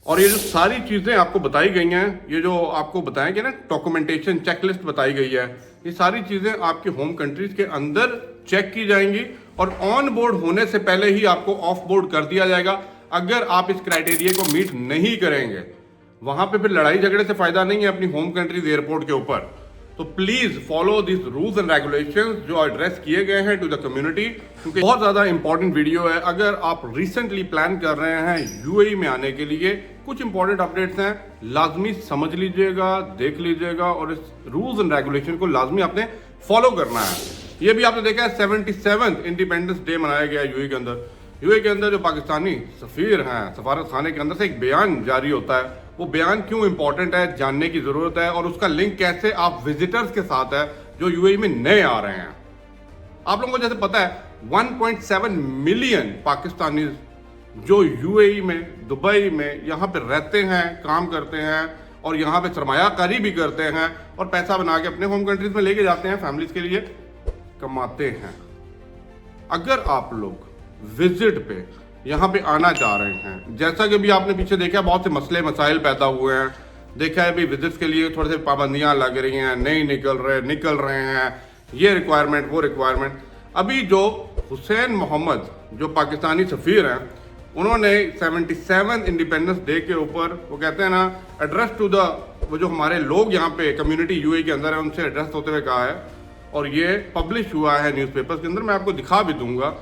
और ये जो सारी चीज़ें आपको बताई गई हैं, ये जो आपको बताया गया ना डॉक्यूमेंटेशन चेकलिस्ट बताई गई है, ये सारी चीज़ें आपकी होम कंट्रीज के अंदर चेक की जाएंगी और ऑन बोर्ड होने से पहले ही आपको ऑफ बोर्ड कर दिया जाएगा। अगर आप इस क्राइटेरिया को मीट नहीं करेंगे, वहां पे फिर लड़ाई झगड़े से फायदा नहीं है अपनी होम कंट्रीज एयरपोर्ट के ऊपर। तो please follow this rules and regulations जो एड्रेस किए गए हैं टू द कम्युनिटी, क्योंकि बहुत ज्यादा इंपॉर्टेंट वीडियो है। अगर आप रिसेंटली प्लान कर रहे हैं यूएई में आने के लिए, कुछ इंपॉर्टेंट अपडेट्स हैं, लाजमी समझ लीजिएगा, देख लीजिएगा और इस रूल्स एंड रेगुलेशन को लाजमी आपने फॉलो करना है। ये भी आपने देखा है 77th इंडिपेंडेंस डे मनाया गया है यूएई के अंदर। यूएई के अंदर जो पाकिस्तानी सफीर हैं, सफारत खाने के अंदर से एक बयान जारी होता है। वो बयान क्यों इंपॉर्टेंट है जानने की जरूरत है और उसका लिंक कैसे आप विजिटर्स के साथ है जो यूएई में नए आ रहे हैं। आप लोगों को जैसे पता है 1.7 मिलियन पाकिस्तानी जो यूएई में, दुबई में यहाँ पे रहते हैं, काम करते हैं और यहाँ पे सरमायाकारी भी करते हैं और पैसा बना के अपने होम कंट्रीज में लेके जाते हैं, फैमिलीज के लिए कमाते हैं। अगर आप लोग विजिट पे यहाँ पे आना चाह रहे हैं, जैसा कि भी आपने पीछे देखा बहुत से मसले मसाइल पैदा हुए हैं, देखा है भी विजिट्स के लिए थोड़े से पाबंदियां लग रही हैं, नहीं निकल रहे हैं, ये रिक्वायरमेंट वो रिक्वायरमेंट। अभी जो हुसैन मोहम्मद जो पाकिस्तानी सफ़ीर हैं, उन्होंने 77 इंडिपेंडेंस डे के ऊपर वो कहते हैं ना एड्रेस टू द, वो जो हमारे लोग यहाँ पे कम्युनिटी यूएई के अंदर है उनसे एड्रेस होते हुए कहा है और ये पब्लिश हुआ है न्यूज़पेपर्स के अंदर। मैं आपको दिखा भी दूंगा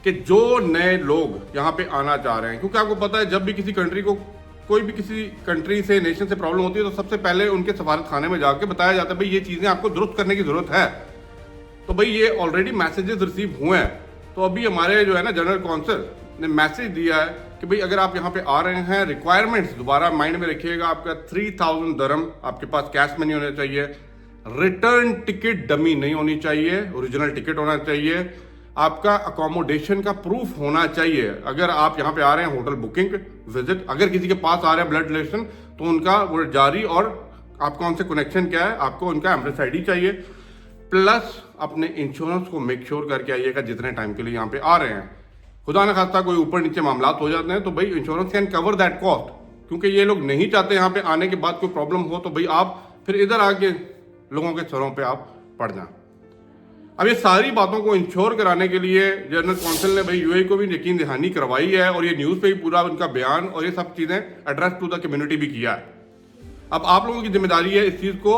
कि जो नए लोग यहाँ पे आना चाह रहे हैं, क्योंकि आपको पता है जब भी किसी कंट्री को, कोई भी किसी कंट्री से, नेशन से प्रॉब्लम होती है तो सबसे पहले उनके सफारत खाने में जाके बताया जाता है भाई ये चीज़ें आपको दुरुस्त करने की जरूरत है। तो भाई ये ऑलरेडी मैसेजेस रिसीव हुए हैं। तो अभी हमारे जो है ना जनरल कौंसल ने मैसेज दिया है कि भाई अगर आप यहाँ पे आ रहे हैं, रिक्वायरमेंट्स दोबारा माइंड में रखिएगा, आपका 3000 दरम आपके पास कैश में नहीं होना चाहिए, रिटर्न टिकट डमी नहीं होनी चाहिए, ओरिजिनल टिकट होना चाहिए, आपका अकोमोडेशन का प्रूफ होना चाहिए। अगर आप यहाँ पे आ रहे हैं होटल बुकिंग विजिट, अगर किसी के पास आ रहे हैं ब्लड रिलेशन तो उनका वो जारी और आपका उनसे कनेक्शन क्या है, आपको उनका एम्प्रेस आईडी चाहिए, प्लस अपने इंश्योरेंस को मेक श्योर करके आइएगा जितने टाइम के लिए यहाँ पे आ रहे हैं। खुदा न खास्ता कोई ऊपर नीचे मामला हो जाते हैं तो भाई insurance can cover that cost, क्योंकि ये लोग नहीं चाहते यहाँ पे आने के बाद कोई प्रॉब्लम हो तो भाई आप फिर इधर आके लोगों के सरों पे आप पड़ जाएं। अब ये सारी बातों को इंश्योर कराने के लिए जनरल कौंसिल ने भाई यूएई को भी यकीन दहानी करवाई है और ये न्यूज़ पे ही पूरा उनका बयान और ये सब चीज़ें एड्रेस टू द कम्युनिटी भी किया है। अब आप लोगों की जिम्मेदारी है इस चीज़ को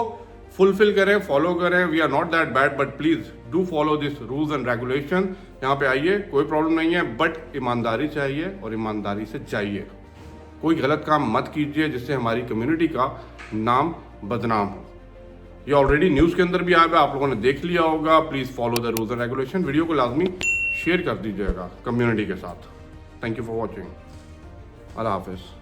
फुलफिल करें, फॉलो करें। We are not that bad but please do follow this rules and regulation. यहाँ पे आइए, कोई प्रॉब्लम नहीं है, बट ईमानदारी चाहिए और ईमानदारी से जाइए। कोई गलत काम मत कीजिए जिससे हमारी कम्युनिटी का नाम बदनाम हो। ये ऑलरेडी न्यूज़ के अंदर भी आया है, आप लोगों ने देख लिया होगा। Please follow the rules and regulation. Video को लाजमी शेयर कर दीजिएगा कम्युनिटी के साथ। Thank you for watching. अल्लाह हाफिज़।